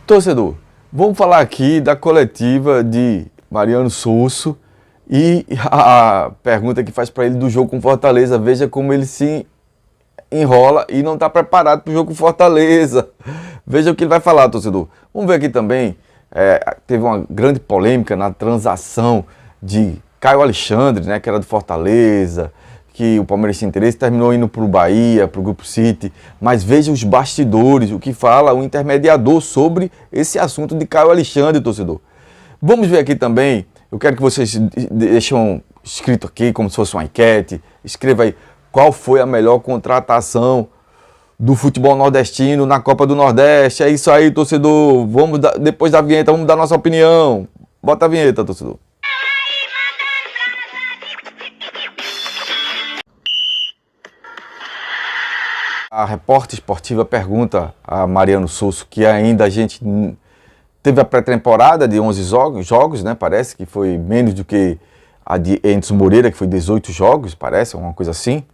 Torcedor, vamos falar aqui da coletiva de Mariano Sousso e a pergunta que faz para ele do jogo com Fortaleza. Veja como ele se enrola e não está preparado para o jogo com Fortaleza. Veja o que ele vai falar, torcedor. Vamos ver aqui também, teve uma grande polêmica na transação de Caio Alexandre, né, que era do Fortaleza, que o Palmeiras tinha interesse, terminou indo para o Bahia, para o Grupo City. Mas veja os bastidores, o que fala o intermediador sobre esse assunto de Caio Alexandre, torcedor. Vamos ver aqui também, eu quero que vocês deixem escrito aqui, como se fosse uma enquete, escreva aí qual foi a melhor contratação do futebol nordestino na Copa do Nordeste. É isso aí, torcedor. Vamos depois da vinheta, vamos dar nossa opinião. Bota a vinheta, torcedor. A repórter esportiva pergunta a Mariano Sousso que ainda a gente teve a pré-temporada de 11 jogos, né? Parece que foi menos do que a de Enzo Moreira, que foi 18 jogos, parece, uma coisa assim.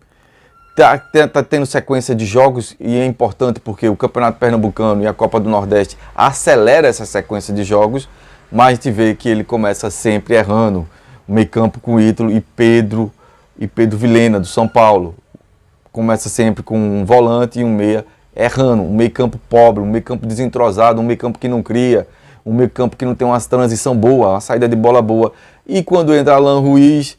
Tá tendo sequência de jogos e é importante porque o Campeonato Pernambucano e a Copa do Nordeste acelera essa sequência de jogos, mas a gente vê que ele começa sempre errando. O meio campo com Ítalo e Pedro Vilhena, do São Paulo. Começa sempre com um volante e um meia errando, um meio campo pobre, um meio campo desentrosado, um meio campo que não cria, um meio campo que não tem uma transição boa, uma saída de bola boa. E quando entra Alan Ruiz,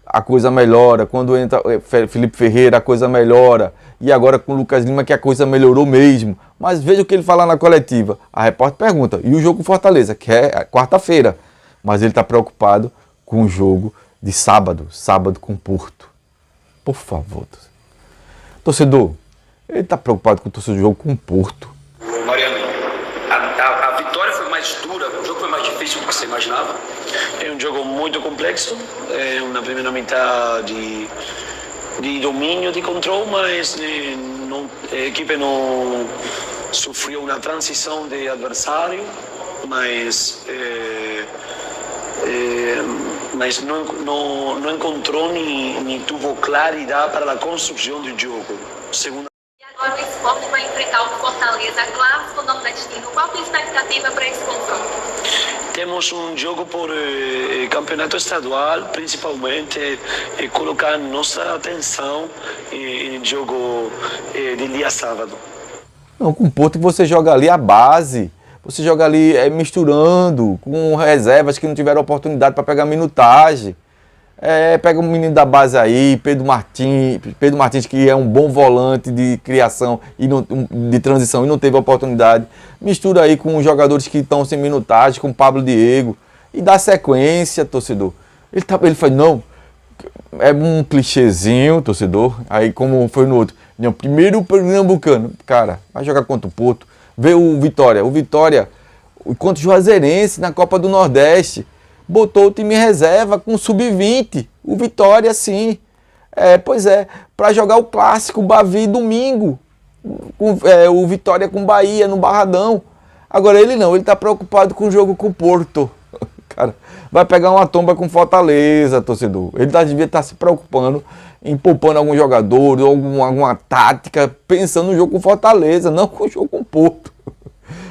a coisa melhora. Quando entra Felipe Ferreira, a coisa melhora. E agora com o Lucas Lima, que a coisa melhorou mesmo. Mas veja o que ele fala na coletiva. A repórter pergunta, e o jogo com Fortaleza, que é quarta-feira? Mas ele está preocupado com o jogo de sábado com o Porto. Por favor, torcedor, ele está preocupado com o torcedor do jogo com o Porto. Mariano, a vitória foi mais dura, o jogo foi mais difícil do que você imaginava? É um jogo muito complexo, é uma primeira metade de domínio, de controle, mas a equipe não sofreu uma transição de adversário, mas não encontrou nem teve claridade para a construção do jogo. E agora o Sport vai enfrentar o Fortaleza, clássico nordestino. Qual a sua expectativa para esse confronto? Temos um jogo por campeonato estadual, principalmente colocar nossa atenção no jogo de dia sábado. Não, com o Porto você joga ali a base. Você joga ali misturando com reservas que não tiveram oportunidade para pegar minutagem. Pega um menino da base aí, Pedro Martins, que é um bom volante de criação e de transição e não teve oportunidade. Mistura aí com os jogadores que estão sem minutagem, com o Pablo Diego. E dá sequência, torcedor. Ele faz, não, é um clichêzinho, torcedor. Aí como foi no outro. Não, primeiro o Pernambucano. Cara, vai jogar contra o Porto. Vê o Vitória. O Vitória, contra o Juazeirense na Copa do Nordeste. Botou o time em reserva com sub-20. O Vitória, sim. Para jogar o clássico, Bavi, domingo. O Vitória com Bahia, no Barradão. Agora ele não, ele está preocupado com o jogo com o Porto. Cara, vai pegar uma tomba com Fortaleza, torcedor. Ele devia estar se preocupando em poupando algum jogador, alguma tática, pensando no jogo com Fortaleza, não com o jogo com o Porto.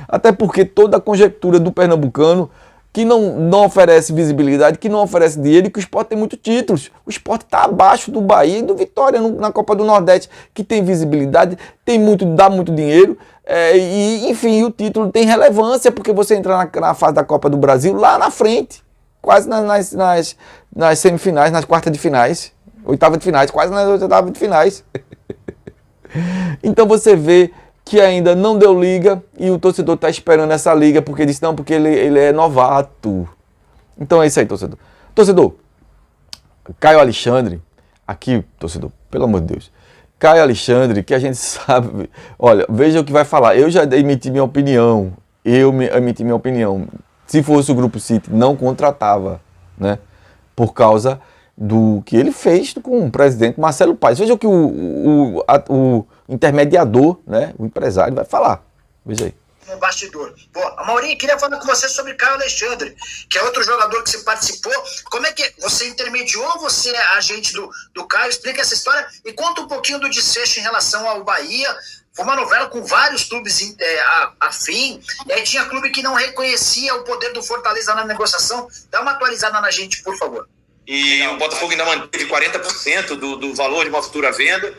Até porque toda a conjectura do pernambucano, que não oferece visibilidade, que não oferece dinheiro e que o Sport tem muitos títulos. O Sport está abaixo do Bahia e do Vitória na Copa do Nordeste, que tem visibilidade, dá muito dinheiro, enfim, o título tem relevância, porque você entra na fase da Copa do Brasil lá na frente, quase nas semifinais, nas quartas de finais, oitava de finais, quase nas oitavas de finais. Então você vê que ainda não deu liga e o torcedor está esperando essa liga porque disse não, porque ele é novato. Então é isso aí, torcedor. Torcedor, Caio Alexandre, aqui, torcedor, pelo amor de Deus. Caio Alexandre, que a gente sabe, olha, veja o que vai falar. Eu já emiti minha opinião, emiti minha opinião. Se fosse o Grupo City, não contratava, né? Por causa do que ele fez com o presidente Marcelo Paes. Veja o que o intermediador, né, o empresário, vai falar. Veja aí. No bastidor. Pô, a Maurinho, queria falar com você sobre Caio Alexandre, que é outro jogador que você participou. Como é que você intermediou, você é agente do Caio? Explica essa história e conta um pouquinho do desfecho em relação ao Bahia. Foi uma novela com vários clubes afim, e aí tinha clube que não reconhecia o poder do Fortaleza na negociação. Dá uma atualizada na gente, por favor. E o Botafogo ainda manteve 40% do valor de uma futura venda.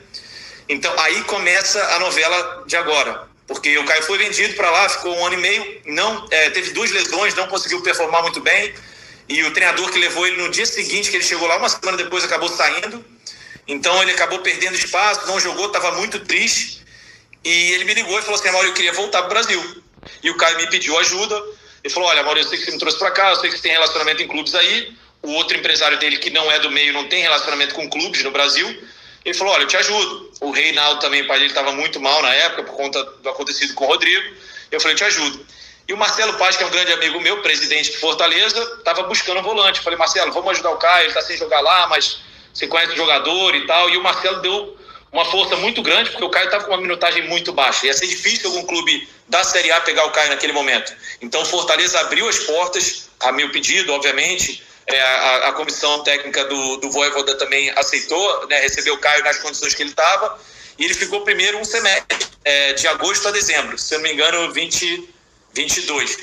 Então aí começa a novela de agora, porque o Caio foi vendido para lá, ficou 1 ano e meio, teve 2 lesões, não conseguiu performar muito bem, e o treinador que levou ele no dia seguinte, que ele chegou lá, uma semana depois, acabou saindo. Então ele acabou perdendo espaço, não jogou, estava muito triste. E ele me ligou e falou assim: Mauro, eu queria voltar para o Brasil. E o Caio me pediu ajuda. Ele falou: olha, Mauro, eu sei que você me trouxe para cá, eu sei que você tem relacionamento em clubes aí. O outro empresário dele, que não é do meio, não tem relacionamento com clubes no Brasil. Ele falou: olha, eu te ajudo. O Reinaldo também, o pai dele, estava muito mal na época por conta do acontecido com o Rodrigo. Eu falei: eu te ajudo. E o Marcelo Paz, que é um grande amigo meu, presidente de Fortaleza, estava buscando um volante. Eu falei: Marcelo, vamos ajudar o Caio, ele está sem jogar lá, mas você conhece o jogador e tal. E o Marcelo deu uma força muito grande, porque o Caio estava com uma minutagem muito baixa. Ia ser difícil algum clube da Série A pegar o Caio naquele momento. Então, Fortaleza abriu as portas, a meu pedido, obviamente. A comissão técnica do Vojvoda também aceitou, né, recebeu o Caio nas condições que ele estava. E ele ficou primeiro um semestre, de agosto a dezembro, se eu não me engano, 2022.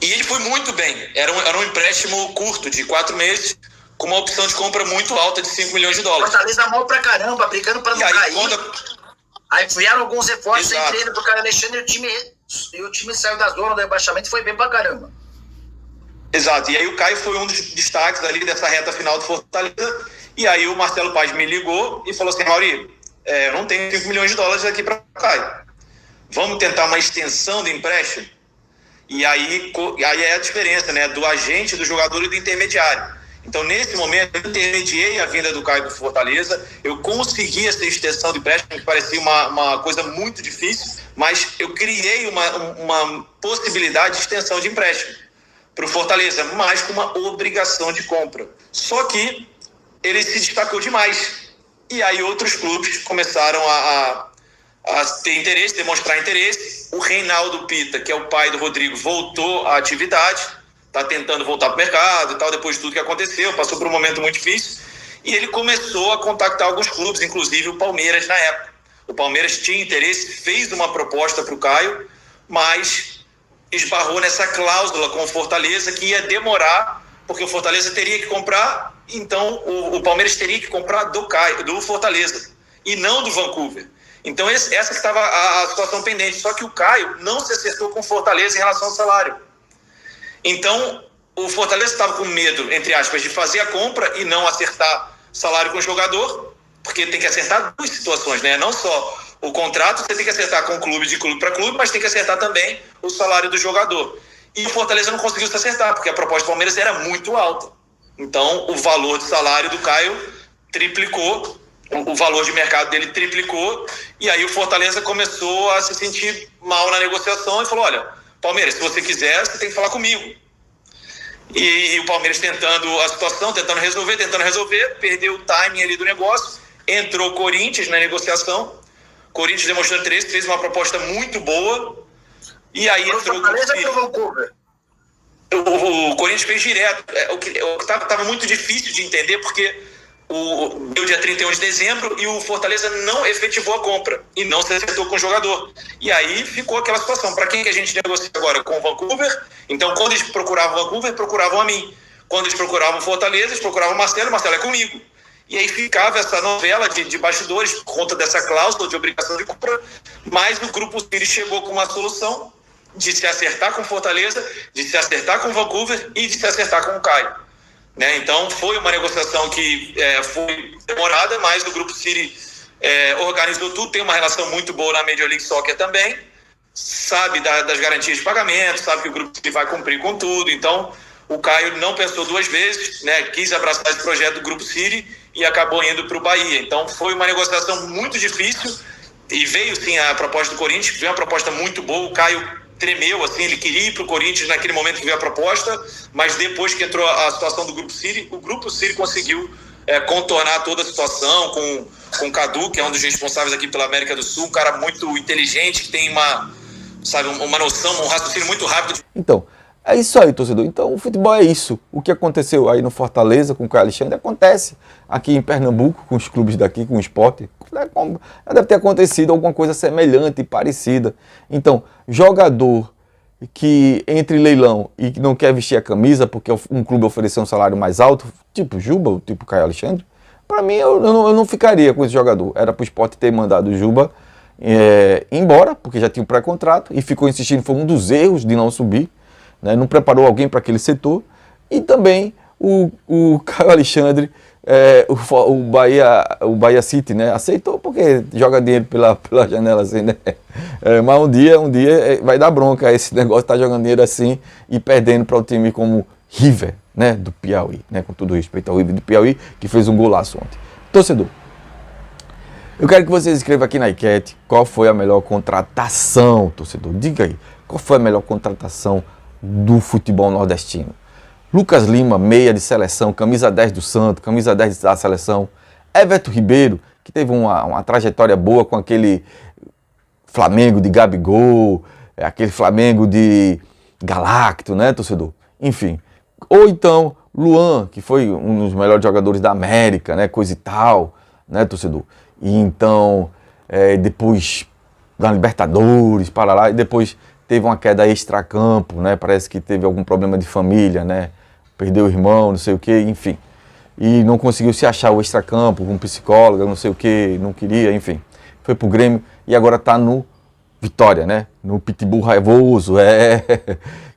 E ele foi muito bem. Era um empréstimo curto, de 4 meses, com uma opção de compra muito alta de 5 milhões de dólares. Fortaleza mal pra caramba, brigando pra não cair. Aí vieram alguns reforços, entre ele pro Caio Alexandre, e o time saiu da zona do rebaixamento e foi bem pra caramba. Exato, e aí o Caio foi um dos destaques ali dessa reta final do Fortaleza. E aí o Marcelo Paz me ligou e falou assim: Mauri, eu não tenho 5 milhões de dólares aqui para o Caio. Vamos tentar uma extensão do empréstimo? E aí é a diferença, né, do agente, do jogador e do intermediário. Então, nesse momento, eu intermediei a vinda do Caio do Fortaleza, eu consegui essa extensão de empréstimo, que parecia uma coisa muito difícil, mas eu criei uma possibilidade de extensão de empréstimo para o Fortaleza, mas com uma obrigação de compra. Só que ele se destacou demais. E aí outros clubes começaram a ter interesse, demonstrar interesse. O Reinaldo Pita, que é o pai do Rodrigo, voltou à atividade, está tentando voltar para o mercado e tal, depois de tudo que aconteceu, passou por um momento muito difícil. E ele começou a contactar alguns clubes, inclusive o Palmeiras na época. O Palmeiras tinha interesse, fez uma proposta para o Caio, mas esbarrou nessa cláusula com o Fortaleza que ia demorar, porque o Fortaleza teria que comprar, então o Palmeiras teria que comprar do Fortaleza e não do Vancouver. Então essa que estava a situação pendente, só que o Caio não se acertou com o Fortaleza em relação ao salário. Então o Fortaleza estava com medo, entre aspas, de fazer a compra e não acertar salário com o jogador, porque tem que acertar 2 situações, né? Não só o contrato, você tem que acertar com o clube, de clube para clube, mas tem que acertar também o salário do jogador. E o Fortaleza não conseguiu se acertar, porque a proposta do Palmeiras era muito alta. Então, o valor de salário do Caio triplicou, o valor de mercado dele triplicou, e aí o Fortaleza começou a se sentir mal na negociação e falou: olha, Palmeiras, se você quiser, você tem que falar comigo. E o Palmeiras tentando a situação, tentando resolver, perdeu o timing ali do negócio, entrou o Corinthians na negociação. Corinthians demonstrou interesse, fez uma proposta muito boa. E aí entrou o Vancouver. O Corinthians fez direto. O que estava muito difícil de entender, porque deu dia 31 de dezembro e o Fortaleza não efetivou a compra e não se acertou com o jogador. E aí ficou aquela situação: para quem que a gente negocia agora? Com o Vancouver? Então, quando eles procuravam o Vancouver, procuravam a mim. Quando eles procuravam o Fortaleza, eles procuravam o Marcelo é comigo. E aí ficava essa novela de bastidores por conta dessa cláusula de obrigação de compra, mas o Grupo City chegou com uma solução de se acertar com o Fortaleza, de se acertar com o Vancouver e de se acertar com o Caio. Né? Então foi uma negociação que foi demorada, mas o Grupo City organizou tudo, tem uma relação muito boa na Major League Soccer também, sabe das garantias de pagamento, sabe que o Grupo City vai cumprir com tudo. Então o Caio não pensou 2 vezes, né? Quis abraçar esse projeto do Grupo City e acabou indo para o Bahia. Então foi uma negociação muito difícil e veio sim a proposta do Corinthians, veio uma proposta muito boa. O Caio tremeu, assim, ele queria ir para o Corinthians naquele momento que veio a proposta, mas depois que entrou a situação do Grupo City, o Grupo City conseguiu contornar toda a situação com o Cadu, que é um dos responsáveis aqui pela América do Sul, um cara muito inteligente, que tem uma noção, um raciocínio muito rápido. Então, É isso aí, torcedor. Então, o futebol é isso. O que aconteceu aí no Fortaleza com o Caio Alexandre acontece aqui em Pernambuco, com os clubes daqui, com o Sport. Deve ter acontecido alguma coisa semelhante e parecida. Então, jogador que entre leilão e que não quer vestir a camisa porque um clube ofereceu um salário mais alto, tipo Juba, tipo Caio Alexandre, para mim eu não ficaria com esse jogador. Era para o Sport ter mandado o Juba embora, porque já tinha um pré-contrato e ficou insistindo, foi um dos erros de não subir. Né, não preparou alguém para aquele setor, e também o Caio Alexandre, o Bahia City, né, aceitou porque joga dinheiro pela janela assim, né? Mas um dia vai dar bronca esse negócio de estar jogando dinheiro assim e perdendo para o time como River, né, do Piauí, né, com todo respeito ao River do Piauí, que fez um golaço ontem. Torcedor, eu quero que vocês escrevam aqui na enquete qual foi a melhor contratação, torcedor. Diga aí, qual foi a melhor contratação do futebol nordestino? Lucas Lima, meia de seleção, camisa 10 do Santos, camisa 10 da seleção. Everton Ribeiro, que teve uma trajetória boa com aquele Flamengo de Gabigol, aquele Flamengo de Galacto, né, torcedor? Enfim. Ou então Luan, que foi um dos melhores jogadores da América, né, coisa e tal, né, torcedor? E então, depois da Libertadores, para lá, e depois teve uma queda extracampo, né? Parece que teve algum problema de família, né? Perdeu o irmão, não sei o que, enfim. E não conseguiu se achar o extracampo, com psicóloga, não sei o que, não queria, enfim. Foi pro Grêmio e agora tá no Vitória, né? No Pitbull raivoso,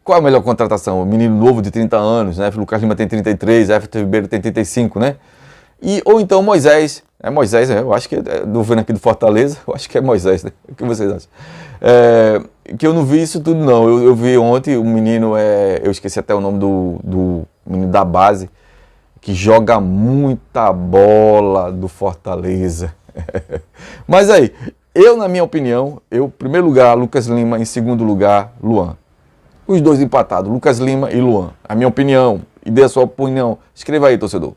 Qual a melhor contratação? O menino novo de 30 anos, né? Lucas Lima tem 33, Everton Ribeiro tem 35, né? Ou então Moisés, Moisés, eu acho que, do vendo aqui do Fortaleza, eu acho que é Moisés, né? O que vocês acham? Que eu não vi isso tudo não, eu vi ontem o menino, eu esqueci até o nome do menino da base, que joga muita bola do Fortaleza. Mas aí, na minha opinião, em primeiro lugar, Lucas Lima, em segundo lugar, Luan. Os dois empatados, Lucas Lima e Luan. A minha opinião, e dê a sua opinião. Escreva aí, torcedor.